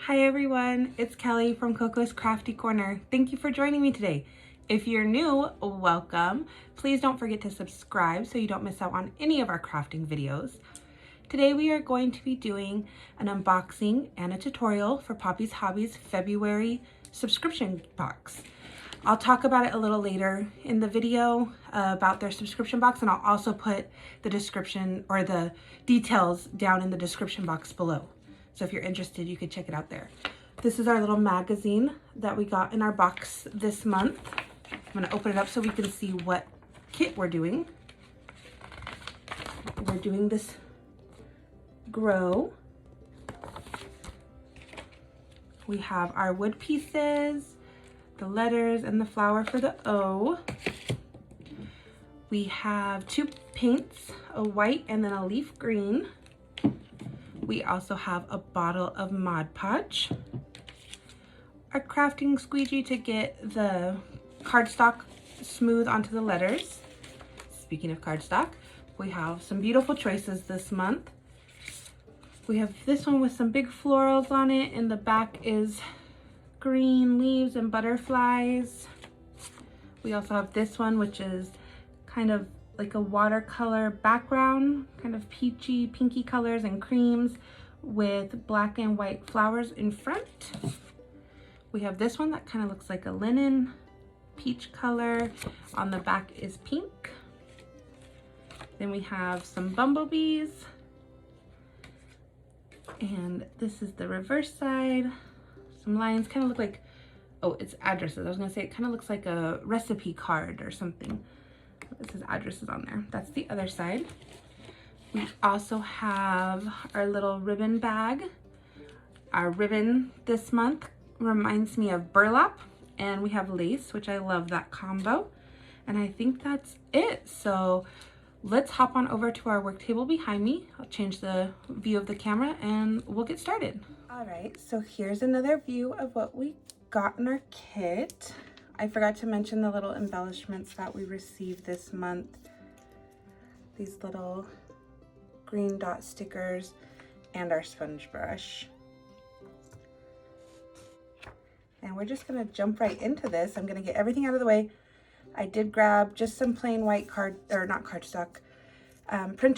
Hi everyone, it's Kelly from Coco's Crafty Corner. Thank you for joining me today. If you're new, welcome. Please don't forget to subscribe so you don't miss out on any of our crafting videos. Today we are going to be doing an unboxing and a tutorial for Poppy's Hobbies February subscription box. I'll talk about it a little later in the video about their subscription box, and I'll also put the description or the details down in the description box below. So if you're interested, you could check it out there. This is our little magazine that we got in our box this month. I'm gonna open it up so we can see what kit we're doing. We're doing this grow. We have our wood pieces, the letters and the flower for the O. We have two paints, a white and then a leaf green. We also have a bottle of Mod Podge, a crafting squeegee to get the cardstock smooth onto the letters. Speaking of cardstock, we have some beautiful choices this month. We have this one with some big florals on it, and the back is green leaves and butterflies. We also have this one, which is kind of like a watercolor background, kind of peachy, pinky colors and creams with black and white flowers in front. We have this one that kind of looks like a linen peach color. On the back is pink. Then we have some bumblebees. And this is the reverse side. Some lines kind of look like, oh, it's addresses. I was gonna say it kind of looks like a recipe card or something. This is addresses on there. That's the other side. We also have our little ribbon bag. Our ribbon this month reminds me of burlap, and we have lace, which I love that combo. And I think that's it. So let's hop on over to our work table behind me. I'll change the view of the camera and we'll get started. All right, so here's another view of what we got in our kit. I forgot to mention the little embellishments that we received this month. These little green dot stickers and our sponge brush. And we're just gonna jump right into this. I'm gonna get everything out of the way. I did grab just some plain white printer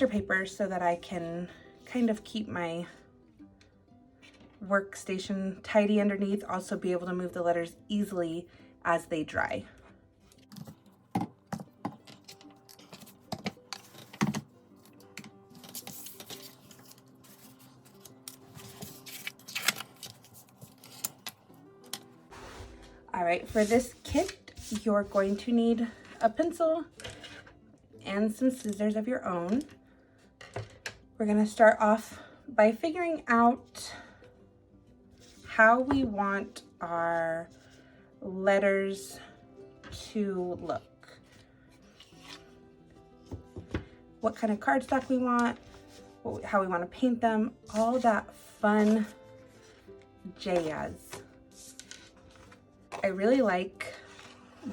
paper so that I can kind of keep my workstation tidy underneath, also be able to move the letters easily as they dry. All right, for this kit, you're going to need a pencil and some scissors of your own. We're gonna start off by figuring out how we want our letters to look. What kind of cardstock we want, how we want to paint them, all that fun jazz. I really like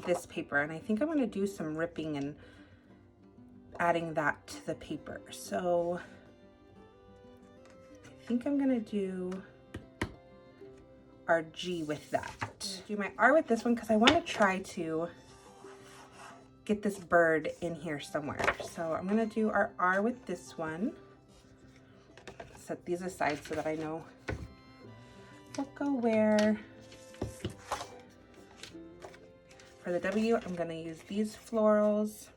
this paper, and I think I'm going to do some ripping and adding that to the paper. So I think I'm going to do our G with that. Do my R with this one because I want to try to get this bird in here somewhere. So I'm going to do our R with this one. Set these aside so that I know what go where. For the W, I'm going to use these florals.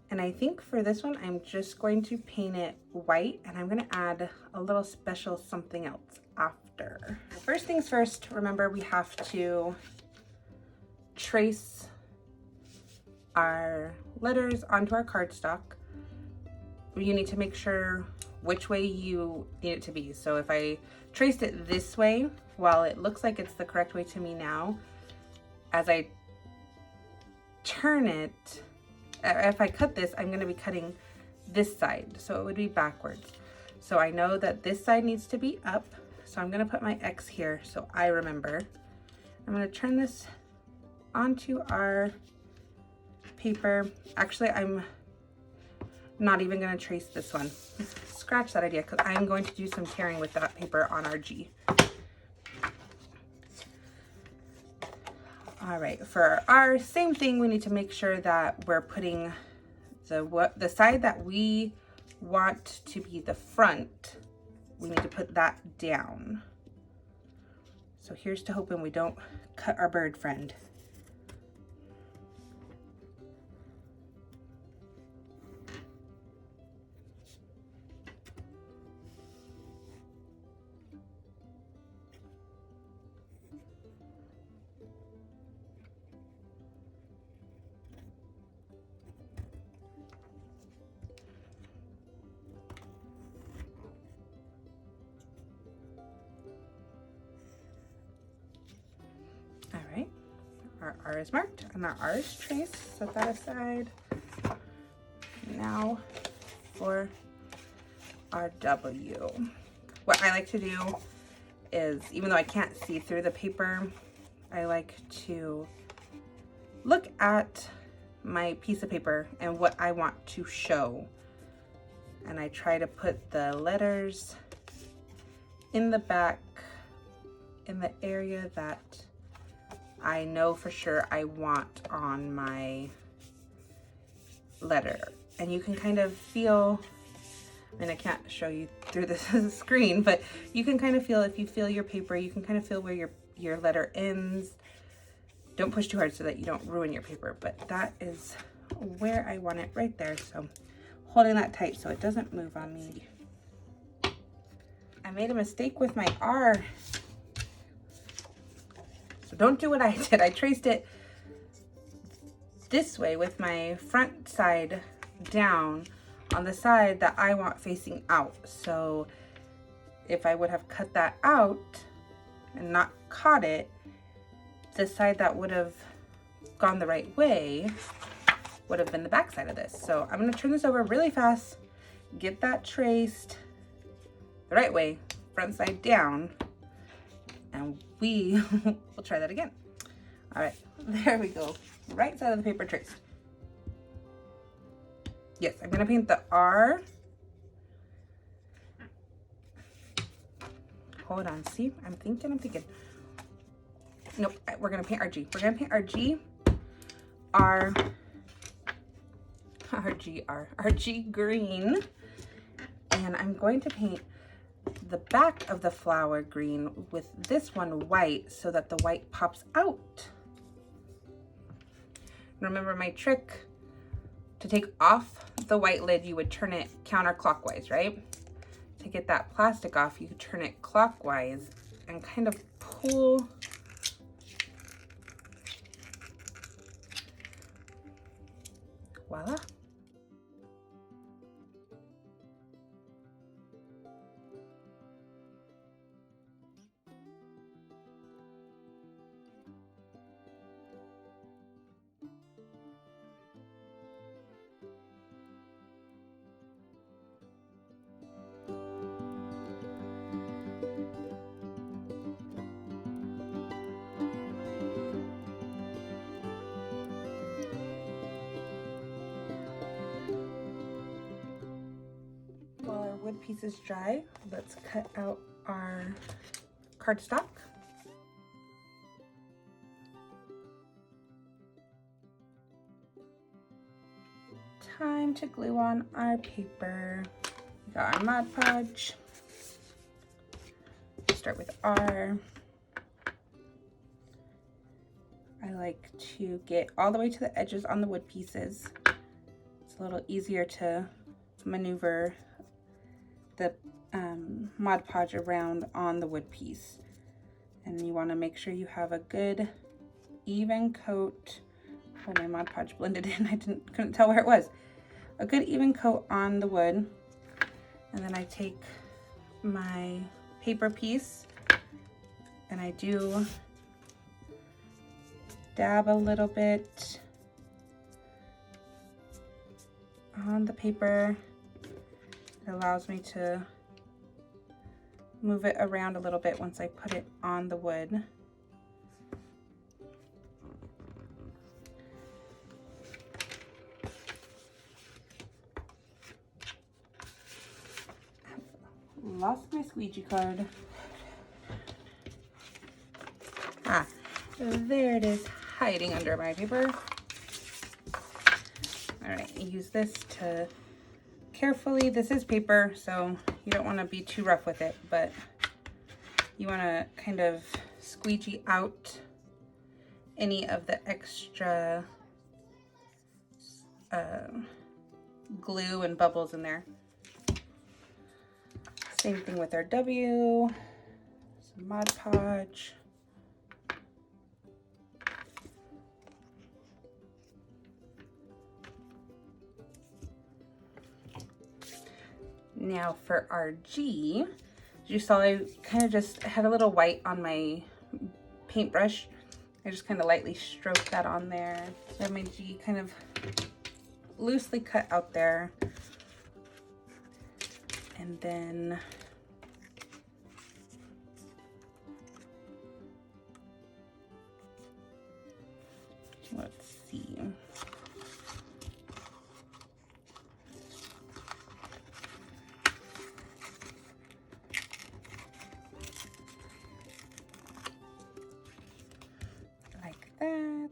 And I think for this one, I'm just going to paint it white, and I'm going to add a little special something else after. First things first, remember we have to trace our letters onto our cardstock. You need to make sure which way you need it to be. So if I traced it this way, while it looks like it's the correct way to me now, as I turn it, if I cut this, I'm going to be cutting this side, so it would be backwards. So I know that this side needs to be up, so I'm going to put my X here so I remember. I'm going to turn this onto our paper. Actually, I'm Not even going to trace this one. Scratch that idea because I'm going to do some tearing with that paper on RG. All right, for our same thing, we need to make sure that we're putting the side that we want to be the front, we need to put that down. So here's to hoping we don't cut our bird friend. All right, our R is marked and our R is traced. Set that aside. Now for our W. What I like to do is, even though I can't see through the paper, I like to look at my piece of paper and what I want to show. And I try to put the letters in the back in the area that I know for sure I want on my letter. And you can kind of feel, I mean, I can't show you through this screen, but you can kind of feel, if you feel your paper, you can kind of feel where your letter ends. Don't push too hard so that you don't ruin your paper, but that is where I want it, right there. So holding that tight so it doesn't move on me. I made a mistake with my R. So don't do what I did. I traced it this way with my front side down on the side that I want facing out. So if I would have cut that out and not caught it, the side that would have gone the right way would have been the back side of this. So I'm going to turn this over really fast, get that traced the right way, front side down, and we will try that again. All right, there we go. Right side of the paper traced. Yes, I'm going to paint the R. Hold on, see, I'm thinking. Nope, we're going to paint our G. We're going to paint our G, our G green. And I'm going to paint the back of the flower green with this one white so that the white pops out. Remember my trick? To take off the white lid, you would turn it counterclockwise, right? To get that plastic off, you could turn it clockwise and kind of pull. Voila. While our wood piece is dry, let's cut out our cardstock. Time to glue on our paper. We got our Mod Podge. Start with R. I like to get all the way to the edges on the wood pieces. It's a little easier to maneuver the Mod Podge around on the wood piece. And you want to make sure you have a good even coat. Oh, my Mod Podge blended in. I couldn't tell where it was. A good even coat on the wood. And then I take my paper piece and I do dab a little bit on the paper. It allows me to move it around a little bit once I put it on the wood. Lost my squeegee card. Ah, there it is, hiding under my paper. All right, use this to carefully, this is paper, so you don't want to be too rough with it, but you want to kind of squeegee out any of the extra glue and bubbles in there. Same thing with our W, some Mod Podge. Now for our G, you saw I kind of just had a little white on my paintbrush. I just kind of lightly stroked that on there. So I have my G kind of loosely cut out there. And then let's see. Like that.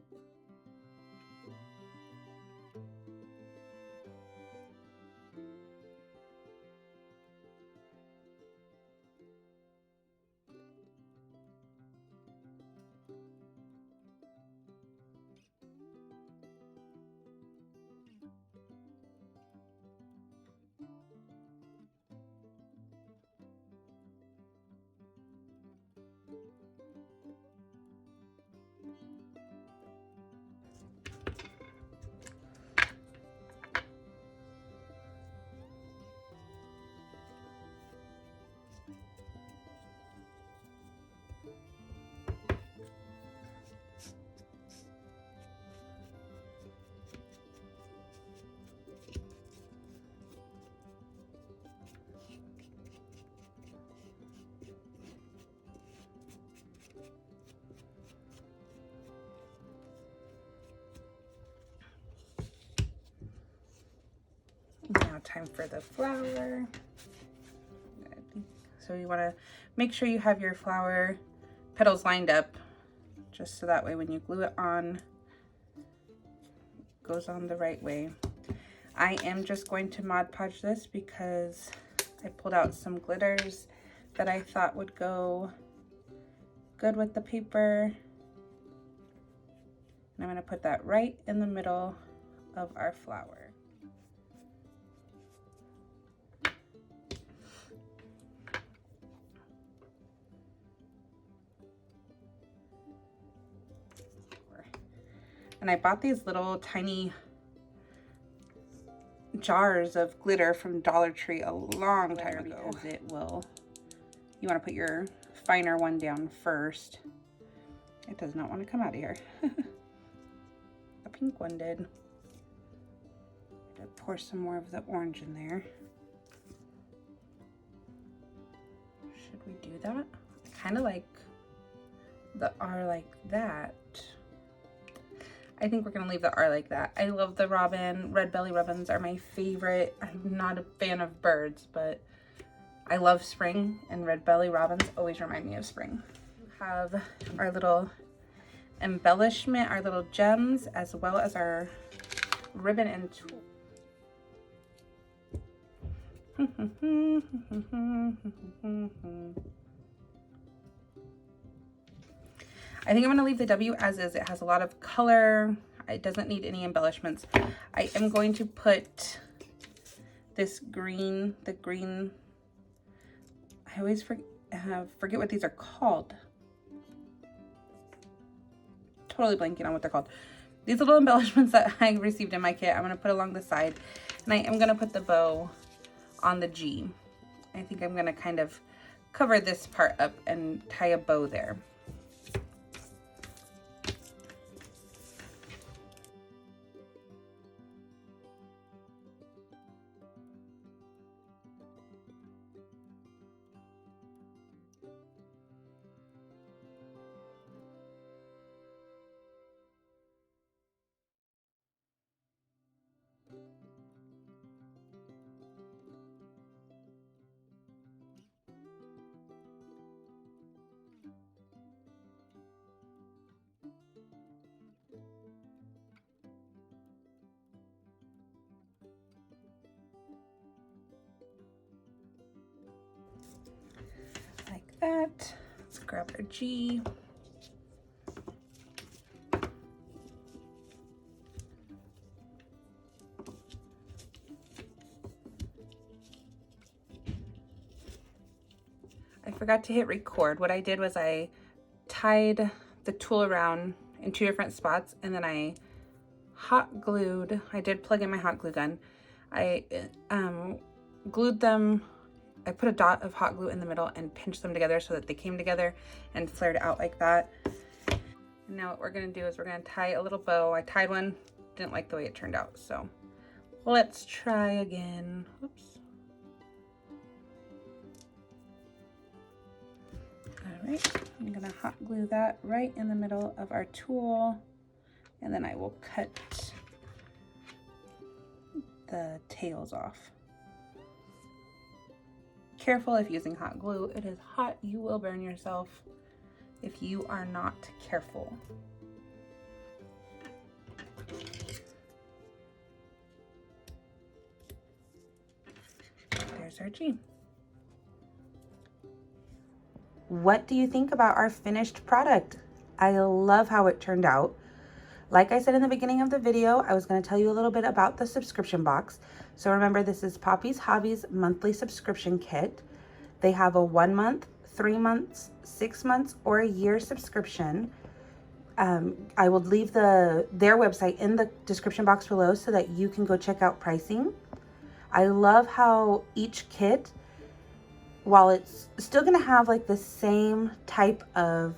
Now time for the flower. So you want to make sure you have your flower petals lined up, just so that way when you glue it on, it goes on the right way. I am just going to Mod Podge this because I pulled out some glitters that I thought would go good with the paper. And I'm going to put that right in the middle of our flower. And I bought these little tiny jars of glitter from Dollar Tree a long time ago. Because it will, you want to put your finer one down first. It does not want to come out of here. The pink one did. Pour some more of the orange in there. Should we do that? Kind of like the R like that. I think we're gonna leave the R like that. I love the robin. Red belly robins are my favorite. I'm not a fan of birds, but I love spring, and red belly robins always remind me of spring. We have our little embellishment, our little gems, as well as our ribbon and tool. I think I'm going to leave the W as is. It has a lot of color. It doesn't need any embellishments. I am going to put this green, I always forget what these are called. Totally blanking on what they're called. These little embellishments that I received in my kit, I'm going to put along the side. And I am going to put the bow on the G. I think I'm going to kind of cover this part up and tie a bow there. that. Let's grab our G. I forgot to hit record. What I did was I tied the tool around in 2 different spots, and then I hot glued. I did plug in my hot glue gun. I glued them. I put a dot of hot glue in the middle and pinched them together so that they came together and flared out like that. And now what we're gonna do is we're gonna tie a little bow. I tied one, didn't like the way it turned out, so let's try again. Oops. All right, I'm gonna hot glue that right in the middle of our tool, and then I will cut the tails off. Careful if using hot glue. It is hot. You will burn yourself if you are not careful. There's our G. What do you think about our finished product? I love how it turned out. Like I said in the beginning of the video, I was going to tell you a little bit about the subscription box. So remember, this is Poppy's Hobbies monthly subscription kit. They have a 1 month, 3 months, 6 months, or a year subscription. I will leave their website in the description box below so that you can go check out pricing. I love how each kit, while it's still going to have like the same type of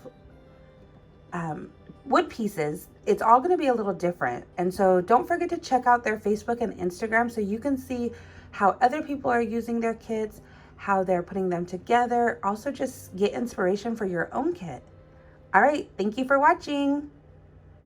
wood pieces, it's all going to be a little different. And so don't forget to check out their Facebook and Instagram so you can see how other people are using their kits, how they're putting them together. Also just get inspiration for your own kit. All right, thank you for watching.